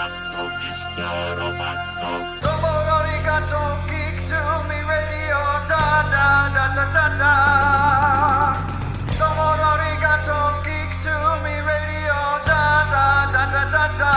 gatto, Mr. Romanto. Domo arigato, geek to me radio, da da da da da da. Domo arigato, geek to me radio, da da da da da da.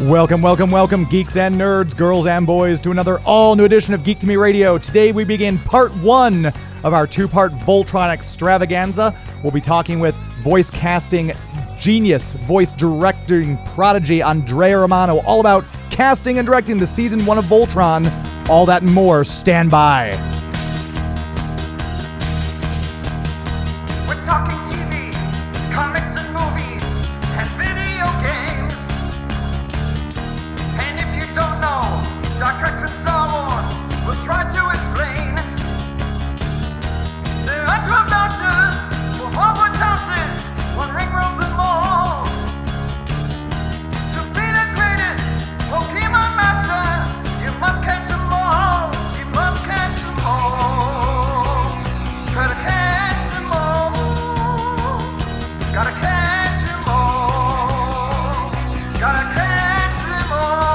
Welcome, welcome, welcome, geeks and nerds, girls and boys, to another all-new edition of Geek to Me Radio. Today we begin part one of our two-part Voltron extravaganza. We'll be talking with voice casting genius, voice directing prodigy Andrea Romano, all about casting and directing the season one of Voltron. All that and more. Stand by. We're talking TV, comics and movies, and video games. And if you don't know Star Trek from Star Wars, we'll try to explain. There are 12 doctors for Hogwarts houses, one ring rules them all. To be the greatest Pokemon master, you must catch them all. You must catch them all. Try to catch them all. Gotta catch them all. Gotta catch them all.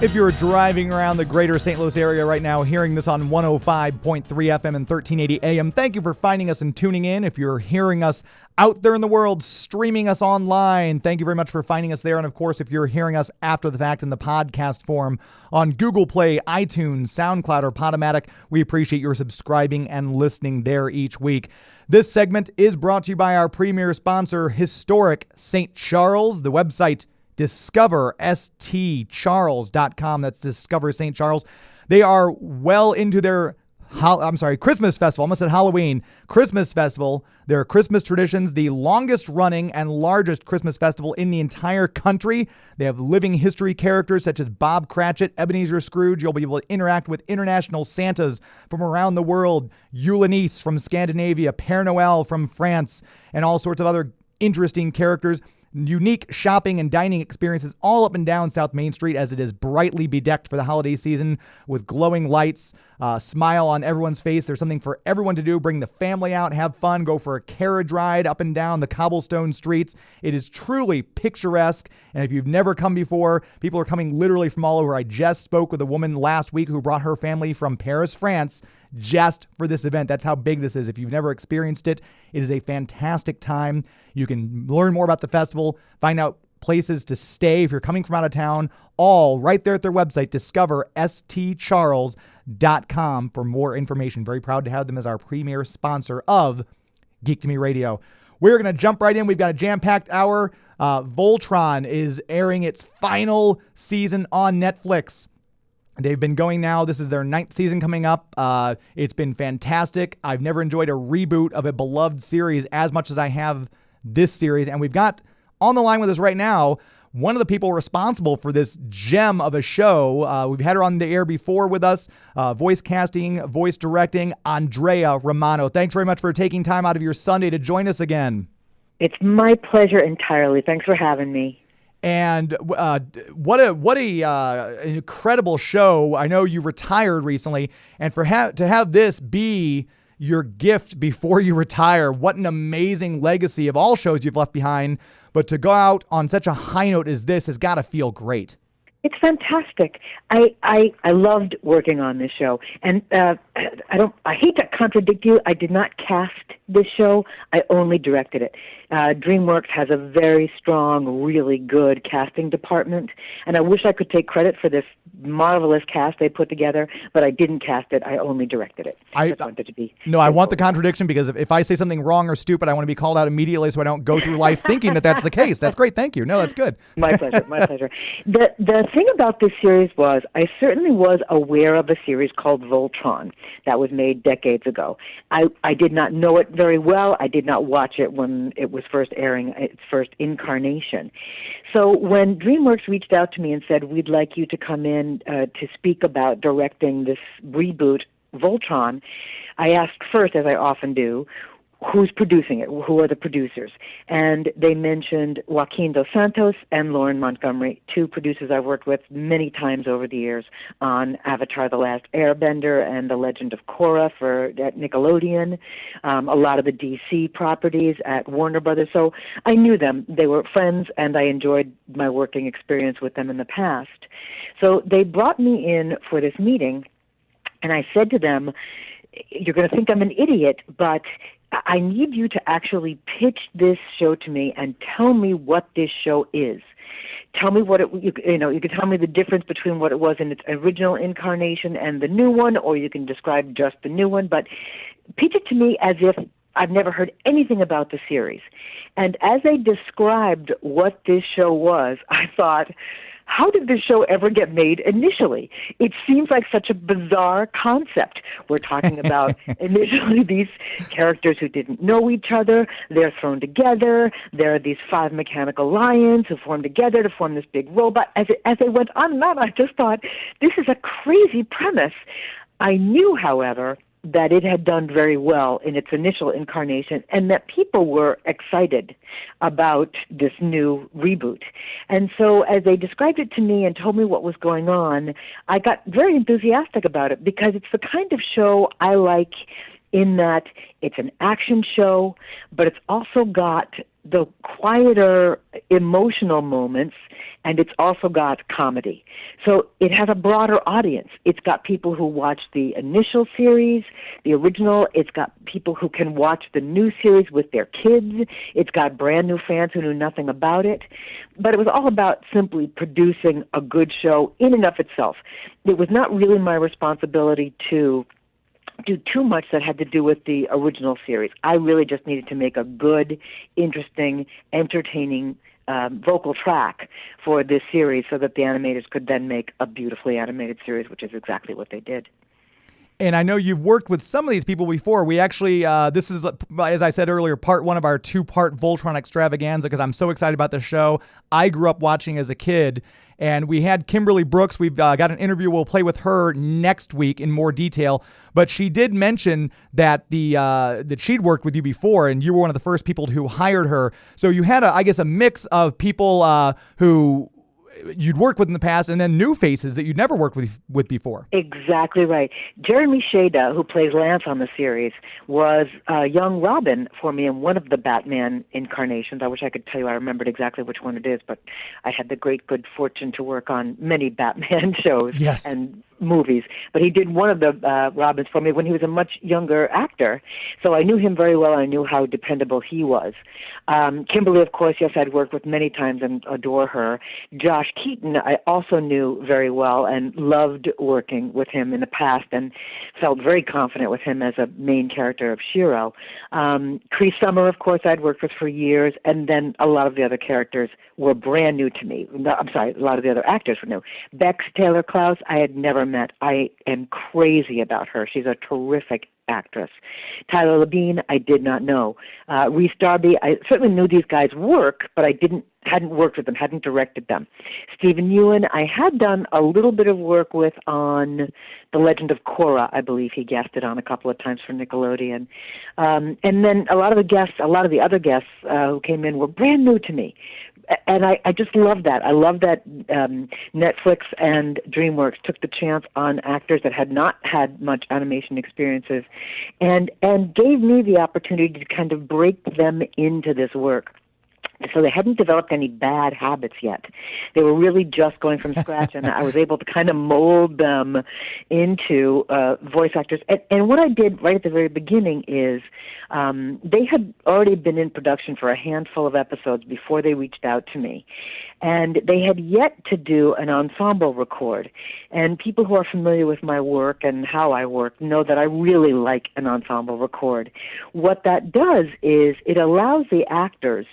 If you're driving around the greater St. Louis area right now, hearing this on 105.3 FM and 1380 AM, thank you for finding us and tuning in. If you're hearing us out there in the world, streaming us online, thank you very much for finding us there. And of course, if you're hearing us after the fact in the podcast form on Google Play, iTunes, SoundCloud, or Podomatic, we appreciate your subscribing and listening there each week. This segment is brought to you by our premier sponsor, Historic St. Charles, the website discoverstcharles.com. That's Discover St. Charles. They are well into their Christmas festival. I almost said Halloween. Christmas festival. Their Christmas traditions, the longest running and largest Christmas festival in the entire country. They have living history characters such as Bob Cratchit, Ebenezer Scrooge. You'll be able to interact with international Santas from around the world, Ulanese from Scandinavia, Père Noël from France, and all sorts of other interesting characters. Unique shopping and dining experiences all up and down South Main Street as it is brightly bedecked for the holiday season with glowing lights, smile on everyone's face. There's something for everyone to do. Bring the family out, have fun, go for a carriage ride up and down the cobblestone streets. It is truly picturesque. And if you've never come before, people are coming literally from all over. I just spoke with a woman last week who brought her family from Paris, France, just for this event. That's how big this is. If you've never experienced it, it is a fantastic time. You can learn more about the festival, find out places to stay if you're coming from out of town, all right there at their website, discoverstcharles.com for more information. Very proud to have them as our premier sponsor of Geek to Me Radio. We're going to jump right in. We've got a jam-packed hour. Voltron is airing its final season on Netflix. They've been going now. This is their 9th season coming up. It's been fantastic. I've never enjoyed a reboot of a beloved series as much as I have this series. And we've got on the line with us right now one of the people responsible for this gem of a show. We've had her on the air before with us, voice casting, voice directing, Andrea Romano. Thanks very much for taking time out of your Sunday to join us again. It's my pleasure entirely. Thanks for having me. And what a incredible show. I know you retired recently, and to have this be your gift before you retire, what an amazing legacy of all shows you've left behind. But to go out on such a high note as this has got to feel great. It's fantastic. I loved working on this show, and I hate to contradict you. I did not cast this show. I only directed it. DreamWorks has a very strong, really good casting department, and I wish I could take credit for this marvelous cast they put together, but I didn't cast it. I only directed it. I just wanted to be. No, I want the contradiction, because if I say something wrong or stupid, I want to be called out immediately so I don't go through life thinking that that's the case. That's great. Thank you. No, that's good. My pleasure. My pleasure. The thing about this series was I certainly was aware of a series called Voltron that was made decades ago. I did not know it very well. I did not watch it when it was first airing, its first incarnation. So when DreamWorks reached out to me and said, we'd like you to come in to speak about directing this reboot, Voltron, I asked first, as I often do, who's producing it, who are the producers. And they mentioned Joaquin Dos Santos and Lauren Montgomery, two producers I've worked with many times over the years on Avatar: The Last Airbender and The Legend of Korra at Nickelodeon, a lot of the DC properties at Warner Brothers. So I knew them. They were friends, and I enjoyed my working experience with them in the past. So they brought me in for this meeting, and I said to them, you're going to think I'm an idiot, but I need you to actually pitch this show to me and tell me what this show is. Tell me what you can tell me the difference between what it was in its original incarnation and the new one, or you can describe just the new one, but pitch it to me as if I've never heard anything about the series. And as they described what this show was, I thought, how did this show ever get made initially? It seems like such a bizarre concept. We're talking about initially these characters who didn't know each other. They're thrown together. There are these 5 mechanical lions who form together to form this big robot. As they went on and on, I just thought, this is a crazy premise. I knew, however, that it had done very well in its initial incarnation and that people were excited about this new reboot. And so as they described it to me and told me what was going on, I got very enthusiastic about it because it's the kind of show I like in that it's an action show, but it's also got the quieter emotional moments, and it's also got comedy. So it has a broader audience. It's got people who watched the initial series, the original. It's got people who can watch the new series with their kids. It's got brand new fans who knew nothing about it. But it was all about simply producing a good show in and of itself. It was not really my responsibility to do too much that had to do with the original series. I really just needed to make a good, interesting, entertaining vocal track for this series so that the animators could then make a beautifully animated series, which is exactly what they did. And I know you've worked with some of these people before. We actually, this is, as I said earlier, part 1 of our 2-part Voltron extravaganza because I'm so excited about the show. I grew up watching as a kid, and we had Kimberly Brooks. We've got an interview. We'll play with her next week in more detail. But she did mention that that she'd worked with you before, and you were one of the first people who hired her. So you had, a mix of people who you'd worked with in the past, and then new faces that you'd never worked with before. Exactly right. Jeremy Shada, who plays Lance on the series, was young Robin for me in one of the Batman incarnations. I wish I could tell you I remembered exactly which one it is, but I had the great good fortune to work on many Batman shows and movies. But he did one of the Robins for me when he was a much younger actor, so I knew him very well. I knew how dependable he was. Kimberly, of course, yes, I'd worked with many times and adore her. Josh Keaton, I also knew very well and loved working with him in the past and felt very confident with him as a main character of Shiro. Cree Summer, of course, I'd worked with for years, and then a lot of the other characters were brand new to me. A lot of the other actors were new. Bex Taylor-Klaus, I had never met. I am crazy about her. She's a terrific actress. Tyler Labine, I did not know. Reese Darby, I certainly knew these guys' work, but I hadn't worked with them, hadn't directed them. Stephen Ewan, I had done a little bit of work with on The Legend of Korra. I believe he guested on a couple of times for Nickelodeon. And then a lot of the other guests who came in were brand new to me. And I just love that. I love that Netflix and DreamWorks took the chance on actors that had not had much animation experiences and gave me the opportunity to kind of break them into this work. So they hadn't developed any bad habits yet. They were really just going from scratch, and I was able to kind of mold them into voice actors. And what I did right at the very beginning is they had already been in production for a handful of episodes before they reached out to me. And they had yet to do an ensemble record. And people who are familiar with my work and how I work know that I really like an ensemble record. What that does is it allows the actors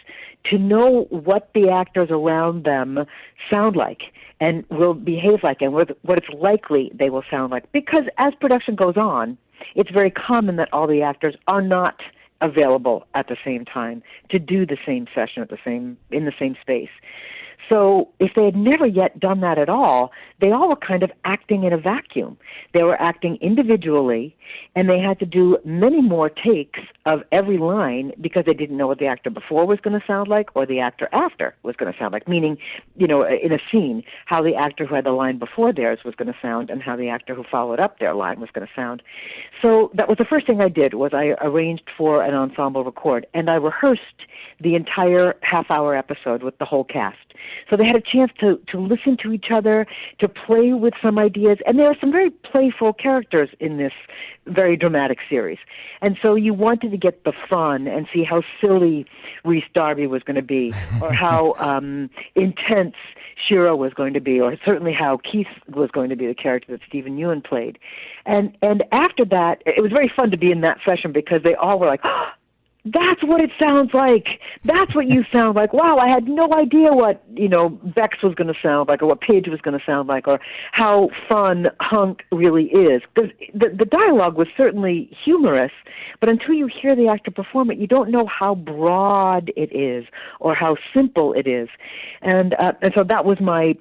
to know what the actors around them sound like and will behave like and what it's likely they will sound like. Because as production goes on, it's very common that all the actors are not available at the same time to do the same session in the same space. So if they had never yet done that at all, they all were kind of acting in a vacuum. They were acting individually, and they had to do many more takes of every line because they didn't know what the actor before was going to sound like or the actor after was going to sound like, meaning, in a scene, how the actor who had the line before theirs was going to sound and how the actor who followed up their line was going to sound. So that was the first thing I did, was I arranged for an ensemble record, and I rehearsed the entire half-hour episode with the whole cast. So they had a chance to listen to each other, to play with some ideas, and there are some very playful characters in this very dramatic series. And so you wanted to get the fun and see how silly Rhys Darby was going to be, or how intense Shira was going to be, or certainly how Keith was going to be, the character that Stephen Ewan played. And after that, it was very fun to be in that session because they all were like, oh, that's what it sounds like. That's what you sound like. Wow, I had no idea what, Bex was going to sound like, or what Paige was going to sound like, or how fun Hunk really is. Because the dialogue was certainly humorous, but until you hear the actor perform it, you don't know how broad it is or how simple it is. And so that was my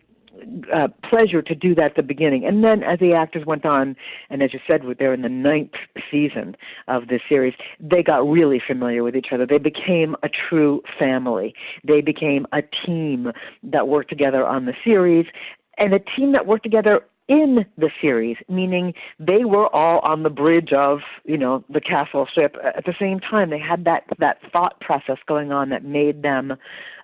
pleasure to do that at the beginning. And then as the actors went on, and as you said, they're in the 9th season of this series, they got really familiar with each other. They became a true family. They became a team that worked together on the series, and a team that worked together in the series, meaning they were all on the bridge of, the castle ship at the same time. They had that thought process going on that made them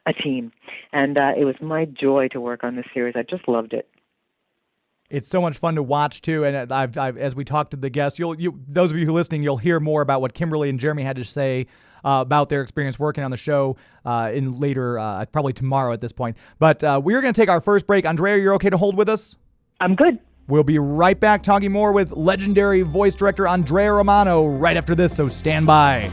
a team. And it was my joy to work on this series. I just loved it. It's so much fun to watch too, and I've as we talk to the guests, those of you who are listening, you'll hear more about what Kimberly and Jeremy had to say about their experience working on the show in later, probably tomorrow at this point. But we're going to take our first break. Andrea, you're okay to hold with us? I'm good. We'll be right back talking more with legendary voice director Andrea Romano right after this, so stand by.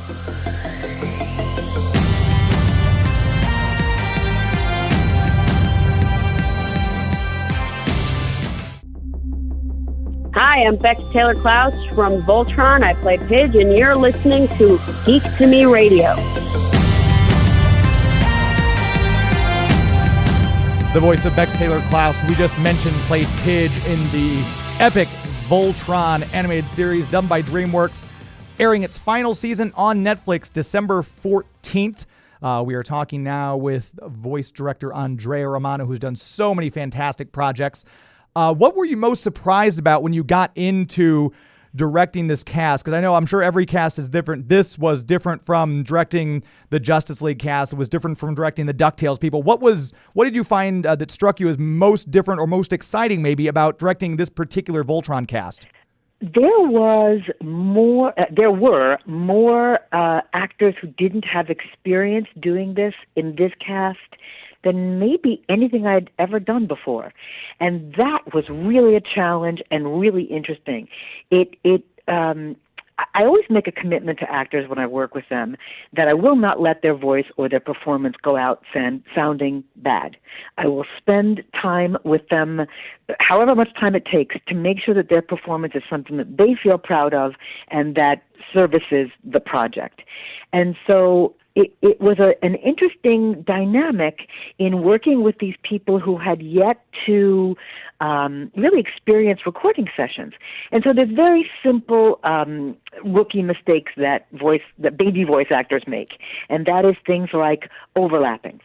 Hi, I'm Bex Taylor-Klaus from Voltron. I play Pidge, and you're listening to Geek to Me Radio. The voice of Bex Taylor-Klaus, we just mentioned, played Pidge in the epic Voltron animated series done by DreamWorks, airing its final season on Netflix December 14th. We are talking now with voice director Andrea Romano, who's done so many fantastic projects. What were you most surprised about when you got into directing this cast? Because I'm sure every cast is different. This was different from directing the Justice League cast. It was different from directing the DuckTales people. What did you find that struck you as most different or most exciting maybe about directing this particular Voltron cast? There were more actors who didn't have experience doing this in this cast than maybe anything I'd ever done before. And that was really a challenge and really interesting. I always make a commitment to actors when I work with them that I will not let their voice or their performance go out sounding bad. I will spend time with them, however much time it takes, to make sure that their performance is something that they feel proud of and that services the project. And so it was an interesting dynamic in working with these people who had yet to really experience recording sessions. And so there's very simple rookie mistakes that baby voice actors make, and that is things like overlapping.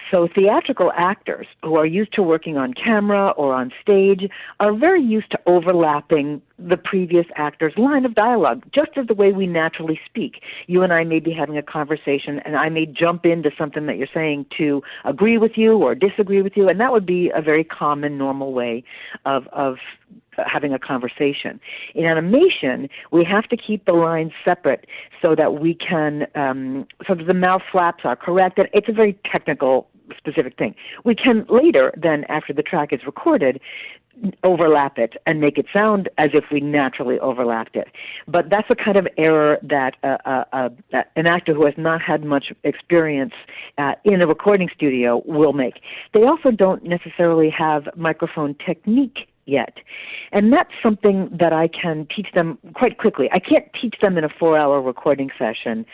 So theatrical actors who are used to working on camera or on stage are very used to overlapping the previous actor's line of dialogue, just as the way we naturally speak. You and I may be having a conversation, and I may jump into something that you're saying to agree with you or disagree with you, and that would be a very common, normal way of having a conversation. In animation, we have to keep the lines separate so that we can, so that the mouth flaps are correct. And it's a very technical, specific thing. We can later, then, after the track is recorded, overlap it and make it sound as if we naturally overlapped it. But that's the kind of error that an actor who has not had much experience in a recording studio will make. They also don't necessarily have microphone technique yet. And that's something that I can teach them quite quickly. I can't teach them in a 4-hour recording session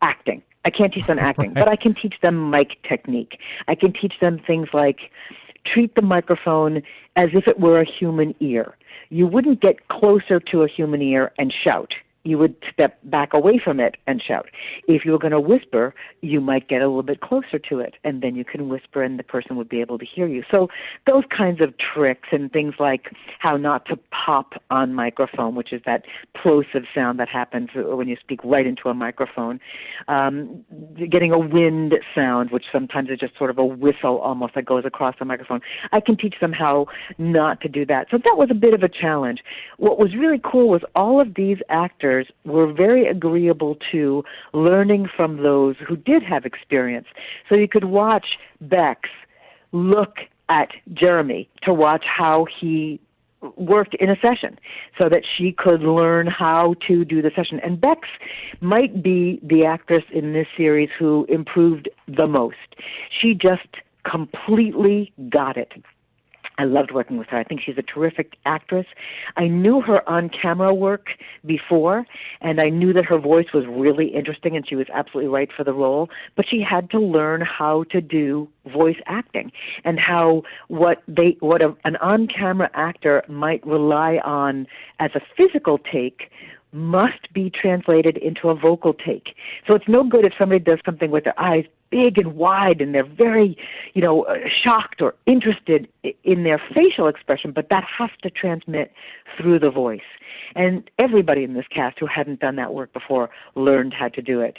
acting. I can't teach them acting, but I can teach them mic technique. I can teach them things like treat the microphone as if it were a human ear. You wouldn't get closer to a human ear and shout. You would step back away from it and shout. If you were going to whisper, you might get a little bit closer to it, and then you can whisper and the person would be able to hear you. So those kinds of tricks and things like how not to pop on microphone, which is that plosive sound that happens when you speak right into a microphone, getting a wind sound, which sometimes is just sort of a whistle almost that goes across the microphone. I can teach them how not to do that. So that was a bit of a challenge. What was really cool was all of these actors were very agreeable to learning from those who did have experience. So you could watch Bex look at Jeremy to watch how he worked in a session so that she could learn how to do the session. And Bex might be the actress in this series who improved the most. She just completely got it. I loved working with her. I think she's a terrific actress. I knew her on-camera work before, and I knew that her voice was really interesting, and she was absolutely right for the role. But she had to learn how to do voice acting and how an on-camera actor might rely on as a physical take must be translated into a vocal take. So it's no good if somebody does something with their eyes big and wide and they're very, shocked or interested in their facial expression, but that has to transmit through the voice. And everybody in this cast who hadn't done that work before learned how to do it.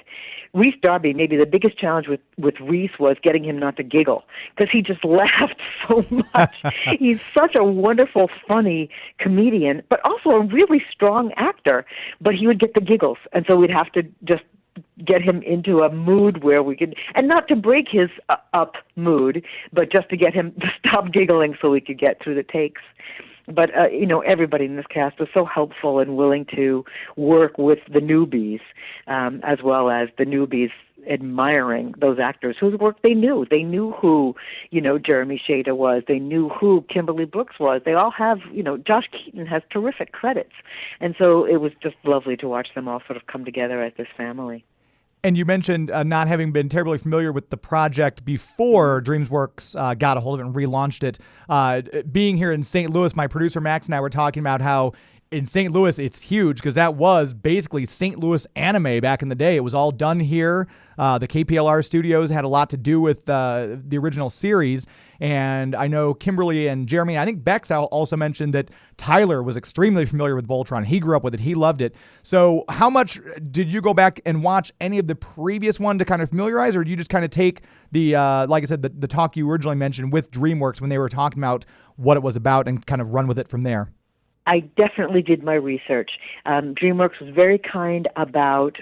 Rhys Darby, maybe the biggest challenge with Rhys was getting him not to giggle, because he just laughed so much. He's such a wonderful, funny comedian, but also a really strong actor, but he would get the giggles. And so we'd have to just get him into a mood where we could, and not to break his up mood, but just to get him to stop giggling so we could get through the takes. But, everybody in this cast was so helpful and willing to work with the newbies, as well as the newbies admiring those actors whose work they knew. They knew who, Jeremy Shada was. They knew who Kimberly Brooks was. They all have, Josh Keaton has terrific credits. And so it was just lovely to watch them all sort of come together as this family. And you mentioned not having been terribly familiar with the project before DreamWorks got a hold of it and relaunched it. Being here in St. Louis, my producer Max and I were talking about how in St. Louis, it's huge because that was basically St. Louis anime back in the day. It was all done here. The KPLR studios had a lot to do with the original series. And I know Kimberly and Jeremy, I think Bex also mentioned that Tyler was extremely familiar with Voltron. He grew up with it. He loved it. So how much did you go back and watch any of the previous one to kind of familiarize, or do you just kind of take the, like I said, the talk you originally mentioned with DreamWorks when they were talking about what it was about and kind of run with it from there? I definitely did my research. DreamWorks was very kind about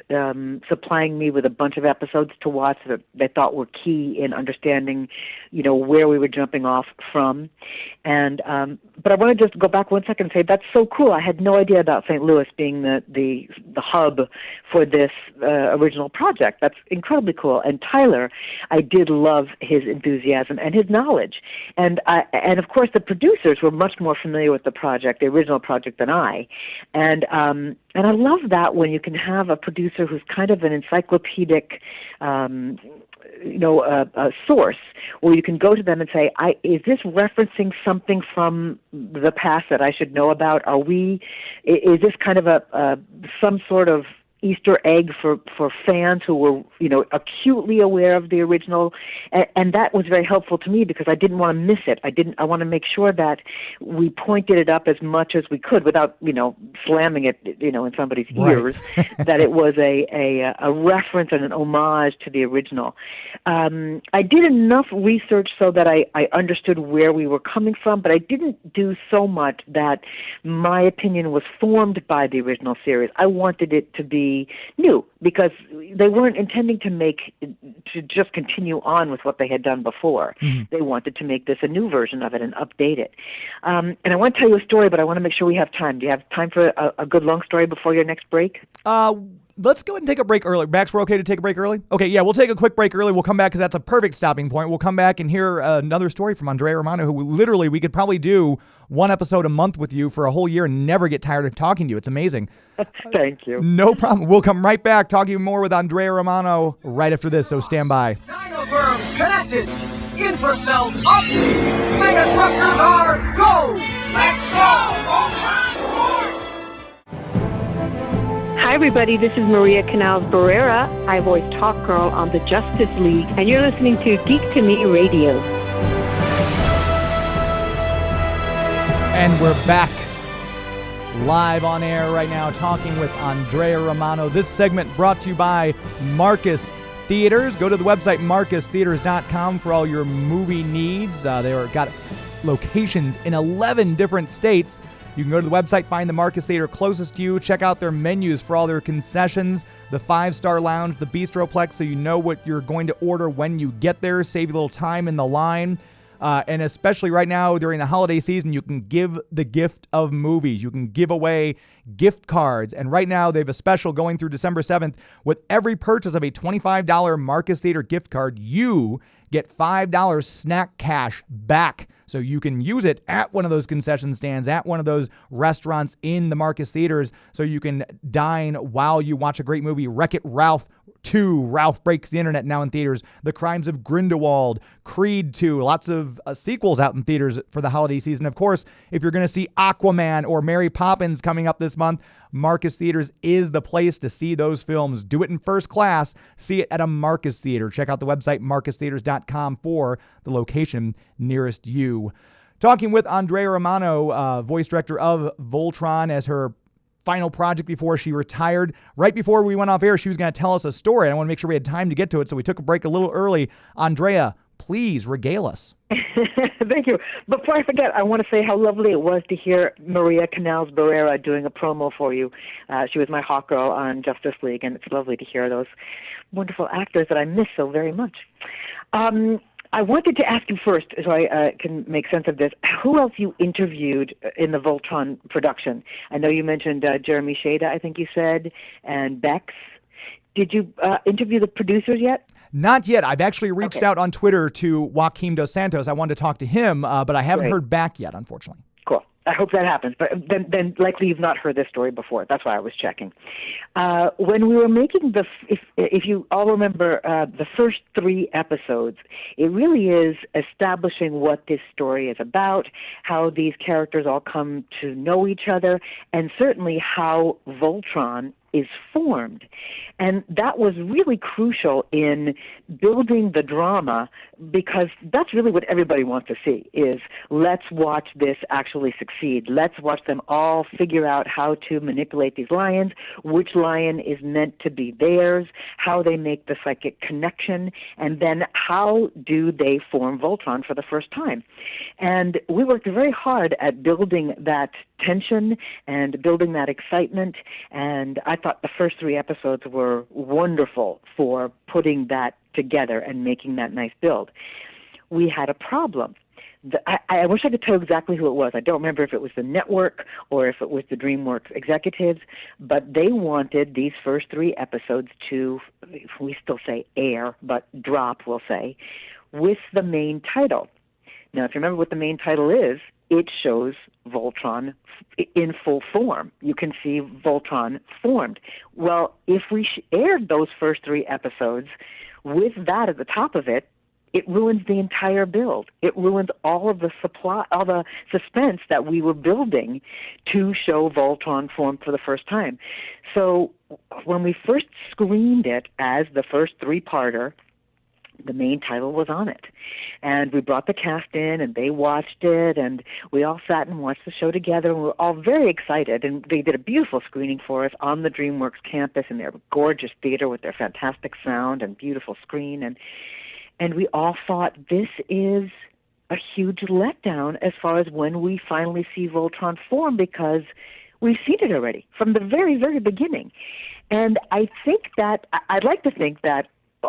supplying me with a bunch of episodes to watch that they thought were key in understanding, where we were jumping off from. And but I want to just go back one second and say that's so cool. I had no idea about St. Louis being the hub for this original project. That's incredibly cool. And Tyler, I did love his enthusiasm and his knowledge. And of course the producers were much more familiar with the project, the original project, than I. And I love that when you can have a producer who's kind of an encyclopedic a source where you can go to them and say, is this referencing something from the past that I should know about? Is this kind of some sort of Easter egg for fans who were, acutely aware of the original, and that was very helpful to me because I didn't want to miss it. I want to make sure that we pointed it up as much as we could without, slamming it, in somebody's ears, that it was a reference and an homage to the original. I did enough research so that I understood where we were coming from, but I didn't do so much that my opinion was formed by the original series. I wanted it to be new because they weren't intending to just continue on with what they had done before. Mm-hmm. They wanted to make this a new version of it and update it. And I want to tell you a story, but I want to make sure we have time. Do you have time for a good long story before your next break? let's go ahead and take a break early. Max, we're okay to take a break early? Okay, yeah, we'll take a quick break early. We'll come back because that's a perfect stopping point. We'll come back and hear another story from Andrea Romano, who literally we could probably do one episode a month with you for a whole year and never get tired of talking to you. It's amazing. Thank you. No problem. We'll come right back talking more with Andrea Romano right after this, so stand by. Dinoberms connected. Infracells up. Mega thrusters are go. Let's go. Hi, everybody. This is Maria Canals-Barrera. I voice Talk Girl on the Justice League, and you're listening to Geek to Me Radio. And we're back live on air right now talking with Andrea Romano. This segment brought to you by Marcus Theaters. Go to the website marcustheaters.com for all your movie needs. They've got locations in 11 different states. You can go to the website, find the Marcus Theater closest to you, check out their menus for all their concessions, the 5-star lounge, the Bistroplex, so you know what you're going to order when you get there, save you a little time in the line. And especially right now during the holiday season, you can give the gift of movies. You can give away gift cards. And right now they have a special going through December 7th. With every purchase of a $25 Marcus Theater gift card, you get $5 snack cash back. So you can use it at one of those concession stands, at one of those restaurants in the Marcus Theaters, so you can dine while you watch a great movie. Wreck-It Ralph 2, Ralph Breaks the Internet, now in theaters. The Crimes of Grindelwald, Creed 2, lots of sequels out in theaters for the holiday season. Of course, if you're going to see Aquaman or Mary Poppins coming up this month, Marcus Theaters is the place to see those films. Do it in first class. See it at a Marcus Theater. Check out the website marcustheaters.com for the location nearest you. Talking with Andrea Romano, voice director of Voltron, as her final project before she retired. Right before we went off air, she was going to tell us a story. I want to make sure we had time to get to it, so we took a break a little early. Andrea, please regale us. Thank you. Before I forget, I want to say how lovely it was to hear Maria Canals-Barrera doing a promo for you. She was my hawk girl on Justice League, and it's lovely to hear those wonderful actors that I miss so very much. I wanted to ask you first, so I can make sense of this, who else you interviewed in the Voltron production? I know you mentioned Jeremy Shada, I think you said, and Bex. Did you interview the producers yet? Not yet. I've actually reached out on Twitter to Joaquim Dos Santos. I wanted to talk to him, but I haven't heard back yet, unfortunately. Cool. I hope that happens. But then likely you've not heard this story before. That's why I was checking. When we were making if you all remember the first 3 episodes, it really is establishing what this story is about, how these characters all come to know each other, and certainly how Voltron is formed. And that was really crucial in building the drama, because that's really what everybody wants to see, is let's watch this actually succeed. Let's watch them all figure out how to manipulate these lions, which lion is meant to be theirs, how they make the psychic connection, and then how do they form Voltron for the first time. And we worked very hard at building that tension and building that excitement, and I thought the first 3 episodes were wonderful for putting that together and making that nice build. We had a problem. I wish I could tell exactly who it was. I don't remember if it was the network or if it was the DreamWorks executives, but they wanted these first 3 episodes to, we still say air, but drop, we'll say, with the main title. Now, if you remember what the main title is, it shows Voltron in full form. You can see Voltron formed. Well, if we aired those first 3 episodes with that at the top of it, it ruins the entire build. It ruins all of the suspense that we were building to show Voltron formed for the first time. So when we first screened it as the first 3-parter, the main title was on it. And we brought the cast in, and they watched it, and we all sat and watched the show together, and we were all very excited. And they did a beautiful screening for us on the DreamWorks campus in their gorgeous theater with their fantastic sound and beautiful screen. And we all thought, this is a huge letdown as far as when we finally see Voltron form, because we've seen it already from the very, very beginning. And I think that, I'd like to think that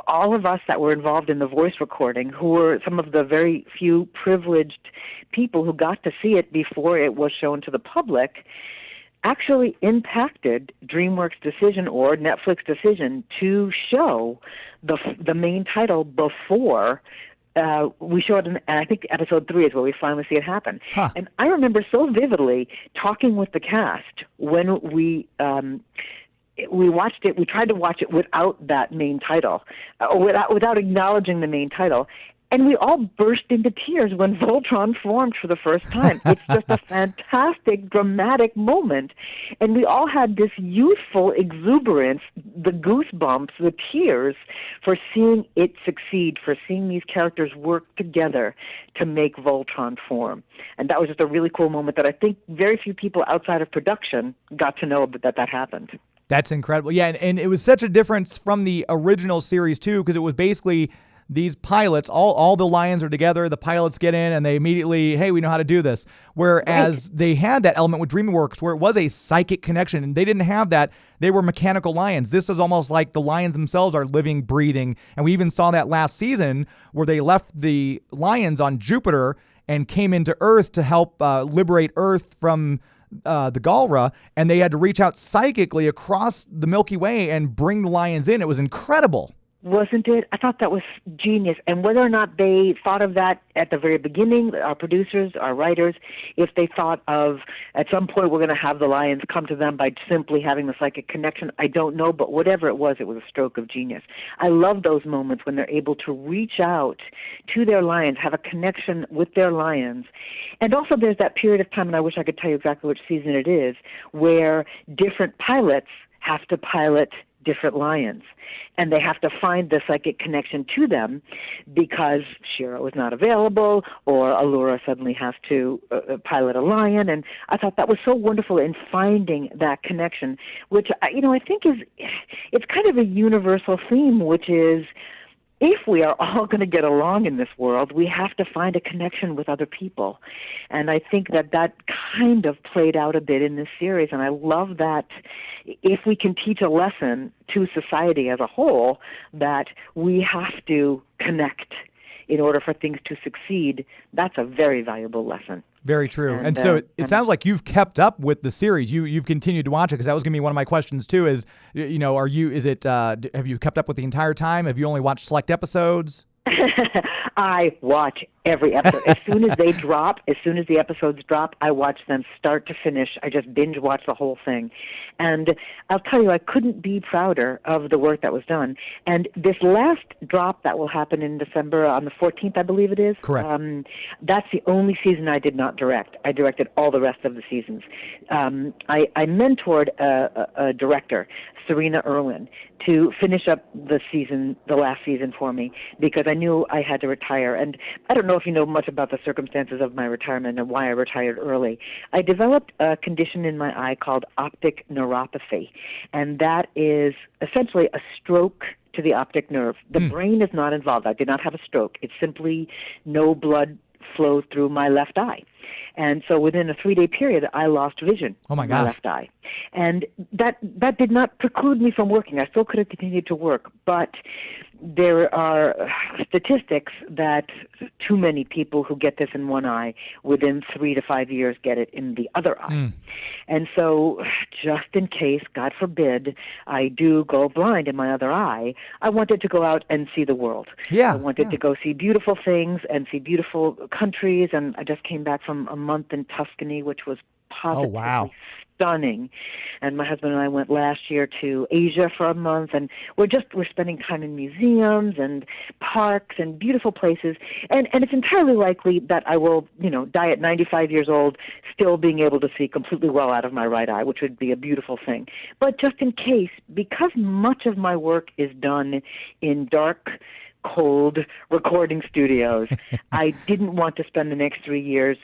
all of us that were involved in the voice recording, who were some of the very few privileged people who got to see it before it was shown to the public, actually impacted DreamWorks' decision or Netflix decision to show the main title before we showed, and I think episode 3 is where we finally see it happen. Huh. And I remember so vividly talking with the cast when we watched it. We tried to watch it without that main title, or without acknowledging the main title. And we all burst into tears when Voltron formed for the first time. It's just a fantastic, dramatic moment. And we all had this youthful exuberance, the goosebumps, the tears, for seeing it succeed, for seeing these characters work together to make Voltron form. And that was just a really cool moment that I think very few people outside of production got to know that happened. That's incredible. Yeah, and it was such a difference from the original series, too, because it was basically these pilots, all the lions are together, the pilots get in, and they immediately, hey, we know how to do this. Whereas they had that element with DreamWorks where it was a psychic connection, and they didn't have that. They were mechanical lions. This is almost like the lions themselves are living, breathing. And we even saw that last season where they left the lions on Jupiter and came into Earth to help liberate Earth from the Galra, and they had to reach out psychically across the Milky Way and bring the lions in. It was incredible. Wasn't it? I thought that was genius. And whether or not they thought of that at the very beginning, our producers, our writers, if they thought of at some point we're going to have the lions come to them by simply having the psychic connection, I don't know. But whatever it was a stroke of genius. I love those moments when they're able to reach out to their lions, have a connection with their lions. And also there's that period of time, and I wish I could tell you exactly which season it is, where different pilots have to pilot different lions, and they have to find the psychic connection to them because Shiro is not available, or Allura suddenly has to pilot a lion. And I thought that was so wonderful in finding that connection, which I think it's kind of a universal theme, which is, if we are all going to get along in this world, we have to find a connection with other people. And I think that kind of played out a bit in this series. And I love that if we can teach a lesson to society as a whole, that we have to connect in order for things to succeed, that's a very valuable lesson. Very true. And so it sounds like you've kept up with the series. You've continued to watch it, because that was going to be one of my questions too. Is have you kept up with the entire time? Have you only watched select episodes? I watch every episode. As soon as they drop, as soon as the episodes drop, I watch them start to finish. I just binge watch the whole thing. And I'll tell you, I couldn't be prouder of the work that was done. And this last drop that will happen in December, on the 14th, I believe it is. Correct. That's the only season I did not direct. I directed all the rest of the seasons. I mentored a director, Serena Irwin, to finish up the last season for me, because I knew I had to retire. And I don't know if you know much about the circumstances of my retirement and why I retired early. I developed a condition in my eye called optic neuropathy, and that is essentially a stroke to the optic nerve. The brain is not involved. I did not have a stroke. It's simply no blood flow through my left eye. And so within a 3-day period, I lost vision in my left eye. And that did not preclude me from working. I still could have continued to work. But there are statistics that too many people who get this in one eye, within 3 to 5 years, get it in the other eye. And so just in case, God forbid, I do go blind in my other eye, I wanted to go out and see the world. I wanted to go see beautiful things and see beautiful countries. And I just came back from a month in Tuscany, which was positively stunning. And my husband and I went last year to Asia for a month, and we're spending time in museums and parks and beautiful places. And it's entirely likely that I will, die at 95 years old, still being able to see completely well out of my right eye, which would be a beautiful thing. But just in case, because much of my work is done in dark, cold recording studios, I didn't want to spend the next 3 years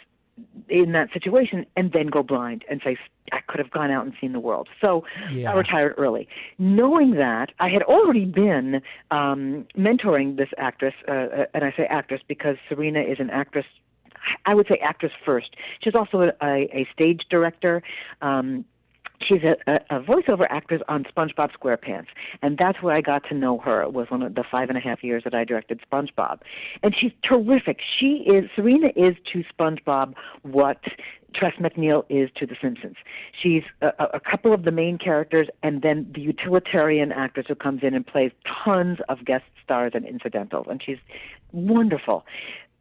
in that situation and then go blind and say, I could have gone out and seen the world. So I retired early. Knowing that, I had already been mentoring this actress, and I say actress because Serena is an actress. I would say actress first. She's also a stage director. She's a voiceover actress on SpongeBob SquarePants, and that's where I got to know her. It was one of the 5.5 years that I directed SpongeBob. And she's terrific. Serena is to SpongeBob what Tress MacNeille is to The Simpsons. She's a couple of the main characters, and then the utilitarian actress who comes in and plays tons of guest stars and incidentals, and she's wonderful.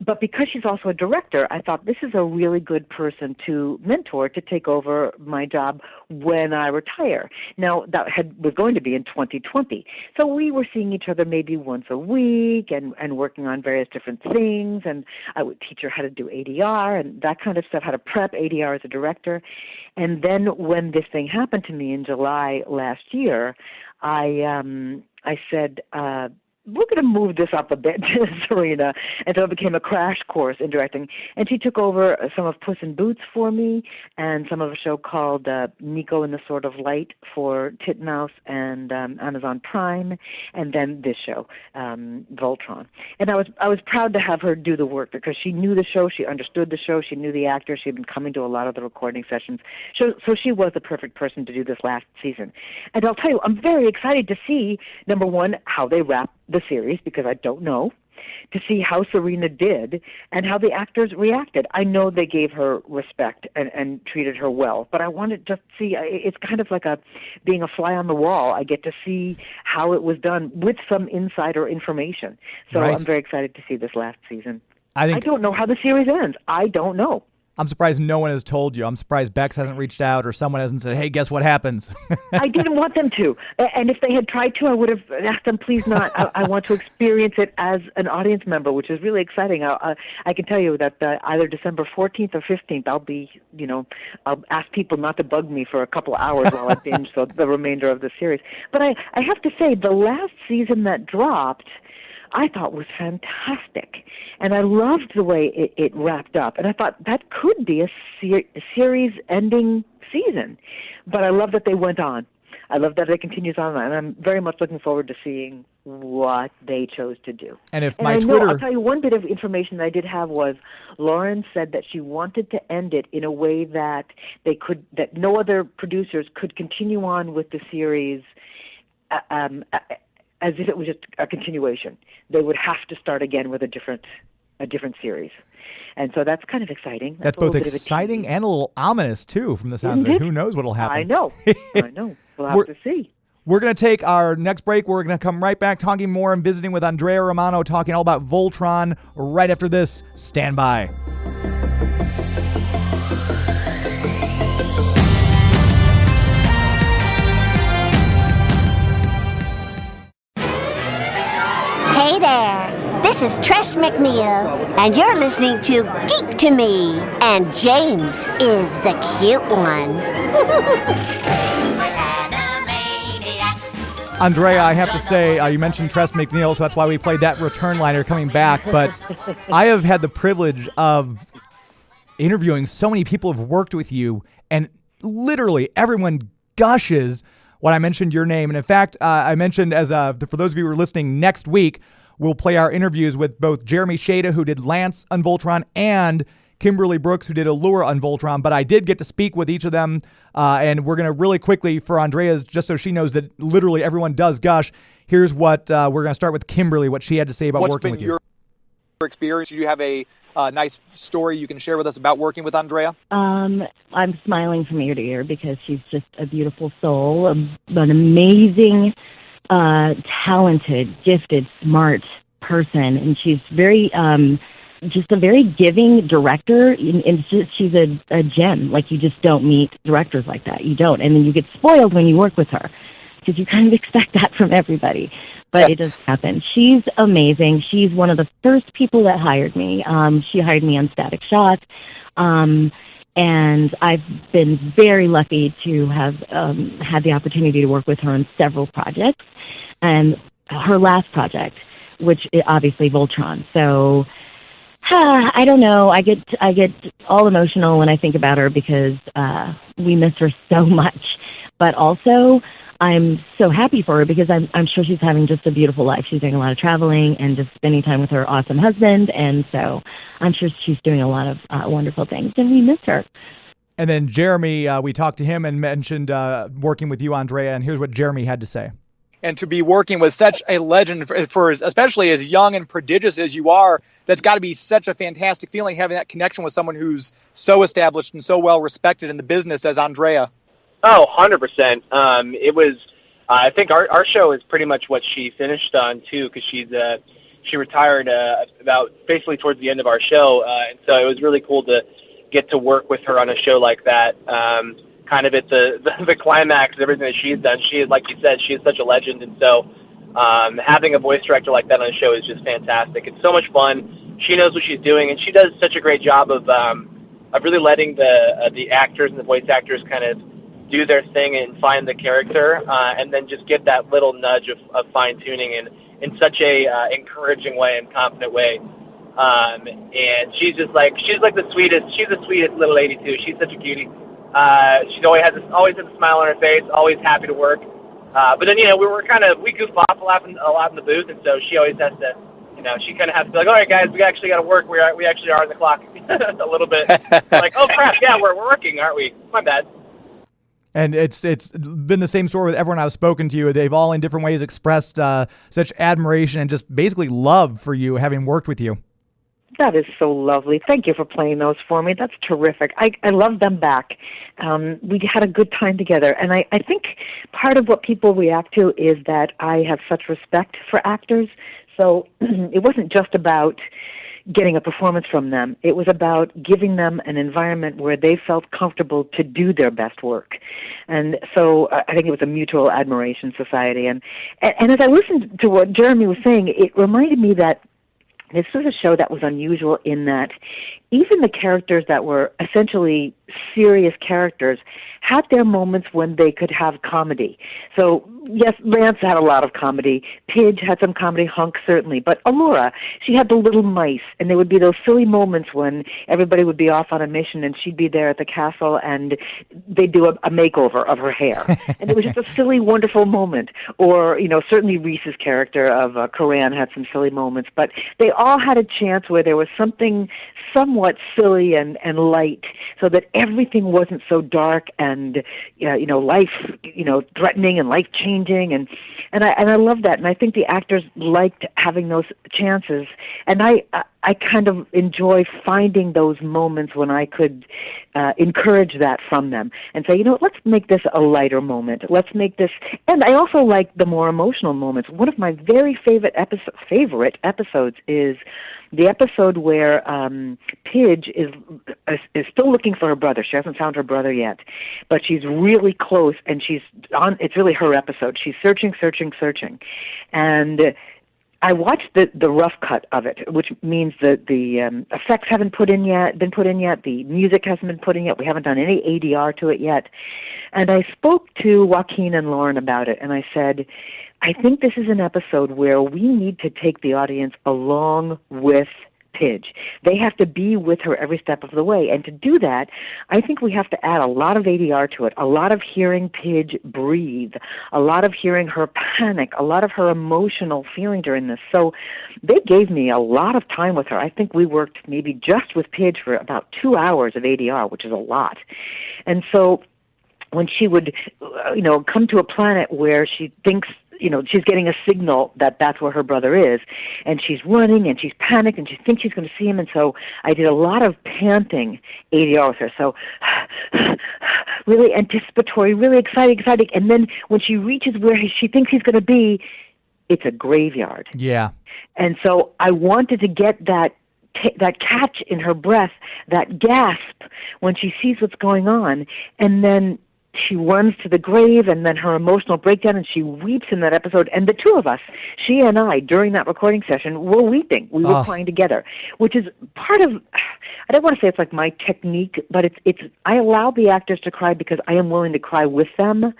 But because she's also a director, I thought this is a really good person to mentor to take over my job when I retire. Now, that was going to be in 2020. So we were seeing each other maybe once a week and working on various different things. And I would teach her how to do ADR and that kind of stuff, how to prep ADR as a director. And then when this thing happened to me in July last year, I said, we're going to move this up a bit, Serena. And so it became a crash course in directing. And she took over some of Puss in Boots for me and some of a show called Nico in the Sword of Light for Titmouse and Amazon Prime, and then this show, Voltron. And I was proud to have her do the work because she knew the show, she understood the show, she knew the actors, she had been coming to a lot of the recording sessions. So she was the perfect person to do this last season. And I'll tell you, I'm very excited to see, number one, how they wrap the series, because I don't know, to see how Serena did and how the actors reacted. I know they gave her respect and treated her well, but I wanted to just see, it's kind of like being a fly on the wall. I get to see how it was done with some insider information. So right. I'm very excited to see this last season. I don't know how the series ends. I don't know. I'm surprised no one has told you. I'm surprised Bex hasn't reached out or someone hasn't said, hey, guess what happens? I didn't want them to. And if they had tried to, I would have asked them, please not. I want to experience it as an audience member, which is really exciting. I can tell you that either December 14th or 15th, I'll ask people not to bug me for a couple of hours while I binge the remainder of the series. But I have to say, the last season that dropped, I thought was fantastic. And I loved the way it wrapped up. And I thought that could be a series-ending season. But I love that they went on. I love that it continues on. And I'm very much looking forward to seeing what they chose to do. And I'll tell you one bit of information that I did have was Lauren said that she wanted to end it in a way that that no other producers could continue on with the series as if it was just a continuation. They would have to start again with a different series. And so that's kind of exciting. That's both exciting and a little ominous, too, from the sounds of it. Who knows what will happen? I know. We'll have to see. We're going to take our next break. We're going to come right back talking more and visiting with Andrea Romano, talking all about Voltron right after this. Stand by. Hey there, this is Tress MacNeille, and you're listening to Geek to Me, and James is the cute one. Andrea, I have to say, you mentioned Tress MacNeille, so that's why we played that return liner coming back, but I have had the privilege of interviewing so many people who've worked with you, and literally everyone gushes when I mentioned your name. And in fact, I mentioned, for those of you who are listening, next week, we'll play our interviews with both Jeremy Shada, who did Lance on Voltron, and Kimberly Brooks, who did Allure on Voltron. But I did get to speak with each of them, and we're going to really quickly, for Andrea, just so she knows that literally everyone does gush, here's what we're going to start with Kimberly, what she had to say about working with you. What's been your experience? Do you have a nice story you can share with us about working with Andrea? I'm smiling from ear to ear because she's just a beautiful soul, an amazing, talented, gifted, smart person, and she's very, just a very giving director. And she's a gem. Like, you just don't meet directors like that. You don't, and then you get spoiled when you work with her because you kind of expect that from everybody. But it does happen. She's amazing. She's one of the first people that hired me. She hired me on Static Shock. And I've been very lucky to have had the opportunity to work with her on several projects. And her last project, which is obviously Voltron. So I don't know. I get all emotional when I think about her because we miss her so much. But also, I'm so happy for her because I'm sure she's having just a beautiful life. She's doing a lot of traveling and just spending time with her awesome husband. And so I'm sure she's doing a lot of wonderful things, and we miss her. And then Jeremy, we talked to him and mentioned working with you, Andrea, and here's what Jeremy had to say. and to be working with such a legend for especially as young and prodigious as you are, that's got to be such a fantastic feeling, having that connection with someone who's so established and so well respected in the business as Andrea. Oh, 100%. It was, I think our show is pretty much what she finished on too, because she retired about basically towards the end of our show, and so it was really cool to get to work with her on a show like that. Kind of at the climax of everything that she's done. She is, like you said, she is such a legend, and so having a voice director like that on a show is just fantastic. It's so much fun. She knows what she's doing, and she does such a great job of really letting the actors and the voice actors kind of do their thing and find the character, and then just get that little nudge of fine tuning in such a encouraging way and confident way. And she's the sweetest little lady too. She's such a cutie. She always has a smile on her face, always happy to work. But then, we goof off a lot in the booth, and so she always has to, she kind of has to be like, all right, guys, we actually got to work. We actually are on the clock a little bit. Like, oh crap, yeah, we're working, aren't we? My bad. And it's been the same story with everyone I've spoken to. They've all in different ways expressed such admiration and just basically love for you, having worked with you. That is so lovely. Thank you for playing those for me. That's terrific. I love them back. We had a good time together. And I think part of what people react to is that I have such respect for actors. So it wasn't just about getting a performance from them. It was about giving them an environment where they felt comfortable to do their best work. And so I think it was a mutual admiration society. And as I listened to what Jeremy was saying, it reminded me that this was a show that was unusual in that even the characters that were essentially serious characters had their moments when they could have comedy. So, yes, Lance had a lot of comedy. Pidge had some comedy, Hunk certainly. But Allura, she had the little mice, and there would be those silly moments when everybody would be off on a mission and she'd be there at the castle and they'd do a makeover of her hair. And it was just a silly, wonderful moment. Or, certainly Reese's character of Coran had some silly moments. But they all had a chance where there was something somewhat silly and light, so that everything wasn't so dark and life threatening and life changing, and I love that, and I think the actors liked having those chances, and I kind of enjoy finding those moments when I could encourage that from them and say, let's make this a lighter moment. Let's make this, and I also like the more emotional moments. One of my very favorite episodes is the episode where Pidge is still looking for her brother. She hasn't found her brother yet, but she's really close, and it's really her episode. She's searching, and I watched the rough cut of it, which means that the effects haven't been put in yet. The music hasn't been put in yet. We haven't done any ADR to it yet. And I spoke to Joaquin and Lauren about it, and I said, I think this is an episode where we need to take the audience along with Pidge. They have to be with her every step of the way. And to do that, I think we have to add a lot of ADR to it, a lot of hearing Pidge breathe, a lot of hearing her panic, a lot of her emotional feeling during this. So they gave me a lot of time with her. I think we worked maybe just with Pidge for about 2 hours of ADR, which is a lot. And so when she would, come to a planet where she thinks, she's getting a signal that that's where her brother is, and she's running and she's panicked and she thinks she's going to see him, and so I did a lot of panting ADR with her. So really anticipatory, really exciting, and then when she reaches where she thinks he's going to be, it's a graveyard. Yeah. And so I wanted to get that catch in her breath, that gasp when she sees what's going on, and then she runs to the grave, and then her emotional breakdown, and she weeps in that episode. And the two of us, she and I, during that recording session, were weeping. We were crying together, which is part of, I don't want to say it's like my technique, but it's I allow the actors to cry because I am willing to cry with them.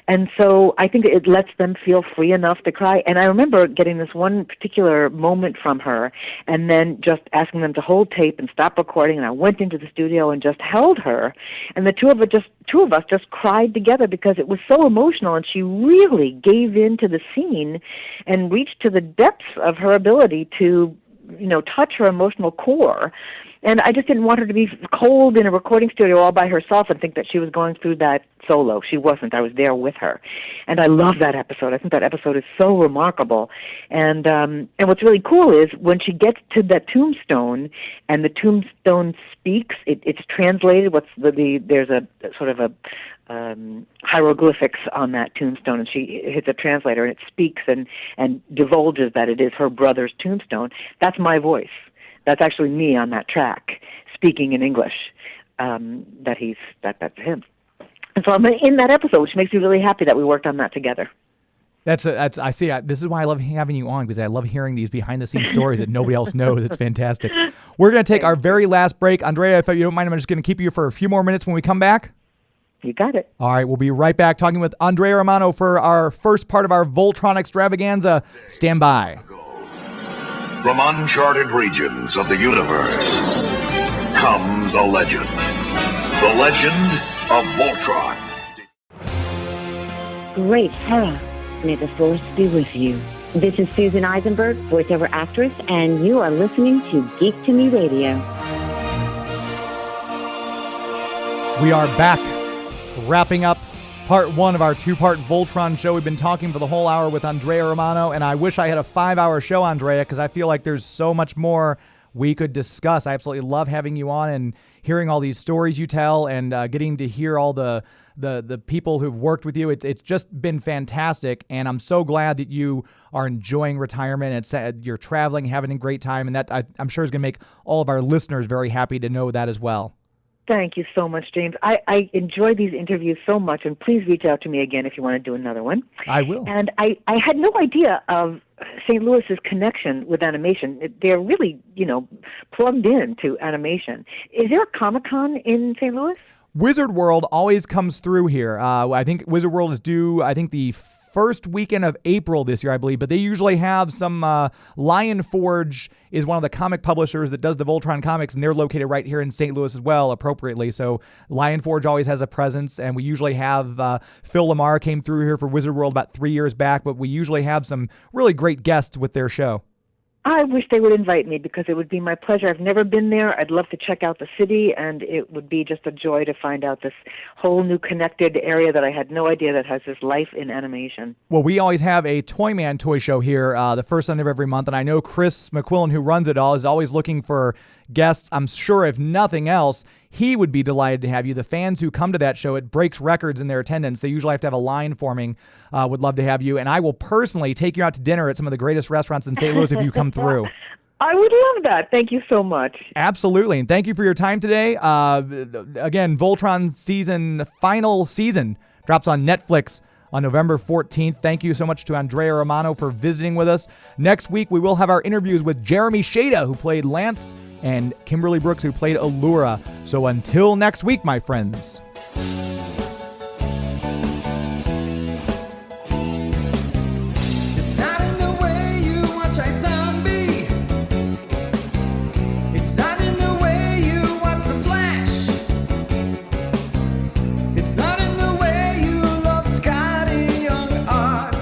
And so I think it lets them feel free enough to cry. And I remember getting this one particular moment from her, and then just asking them to hold tape and stop recording. And I went into the studio and just held her, and the two of us just cried together because it was so emotional, and she really gave in to the scene and reached to the depths of her ability to touch her emotional core. And I just didn't want her to be cold in a recording studio all by herself and think that she was going through that solo. She wasn't. I was there with her. And I love that episode. I think that episode is so remarkable. And what's really cool is when she gets to that tombstone and the tombstone speaks, it's translated. There's a sort of a hieroglyphics on that tombstone, and she hits a translator and it speaks and divulges that it is her brother's tombstone. That's my voice. That's actually me on that track speaking in English. That's him. And so I'm in that episode, which makes me really happy that we worked on that together. I see. This is why I love having you on, because I love hearing these behind-the-scenes stories that nobody else knows. It's fantastic. We're going to take our very last break. Andrea, if you don't mind, I'm just going to keep you for a few more minutes when we come back. You got it. All right, we'll be right back talking with Andrea Romano for our first part of our Voltron extravaganza. Stand by. From uncharted regions of the universe comes a legend. The legend of Voltron. Great Hera, may the Force be with you. This is Susan Eisenberg, voiceover actress, and you are listening to Geek to Me Radio. We are back, wrapping up part one of our two-part Voltron show. We've been talking for the whole hour with Andrea Romano, and I wish I had a 5-hour show, Andrea, because I feel like there's so much more we could discuss. I absolutely love having you on and hearing all these stories you tell and getting to hear all the people who've worked with you. It's just been fantastic, and I'm so glad that you are enjoying retirement. You're traveling, having a great time, and that I'm sure is going to make all of our listeners very happy to know that as well. Thank you so much, James. I enjoy these interviews so much, and please reach out to me again if you want to do another one. I will. And I had no idea of St. Louis's connection with animation. They're really, plugged into animation. Is there a Comic-Con in St. Louis? Wizard World always comes through here. I think Wizard World is due, the first weekend of April this year, I believe, but they usually have some Lion Forge is one of the comic publishers that does the Voltron comics, and they're located right here in St. Louis as well, appropriately. So Lion Forge always has a presence, and we usually have Phil Lamar came through here for Wizard World about 3 years back, but we usually have some really great guests with their show. I wish they would invite me because it would be my pleasure. I've never been there. I'd love to check out the city, and it would be just a joy to find out this whole new connected area that I had no idea that has this life in animation. Well, we always have a Toyman toy show here the first Sunday of every month, and I know Chris McQuillan, who runs it all, is always looking for guests. I'm sure if nothing else, he would be delighted to have you. The fans who come to that show, it breaks records in their attendance. They usually have to have a line forming. Would love to have you. And I will personally take you out to dinner at some of the greatest restaurants in St. Louis if you come through. I would love that. Thank you so much. Absolutely. And thank you for your time today. Again, Voltron final season drops on Netflix on November 14th. Thank you so much to Andrea Romano for visiting with us. Next week, we will have our interviews with Jeremy Shada, who played Lance, and Kimberly Brooks, who played Allura. So until next week, my friends. It's not in the way you watch I Zombie. It's not in the way you watch The Flash. It's not in the way you love Scotty Young Art.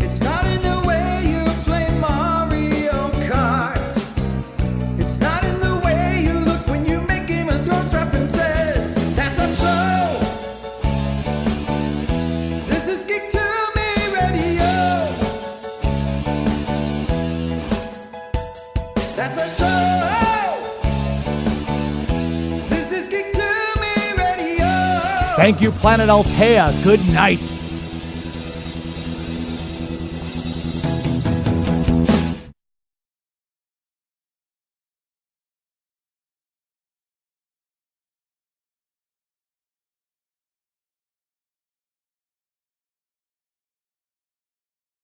It's not in the way you play Mario Kart. It's not in the way you look when you make Game of Thrones references. That's our show. This is Geek to Me Radio. That's our show. This is Geek to Me Radio. Thank you, Planet Altea. Good night.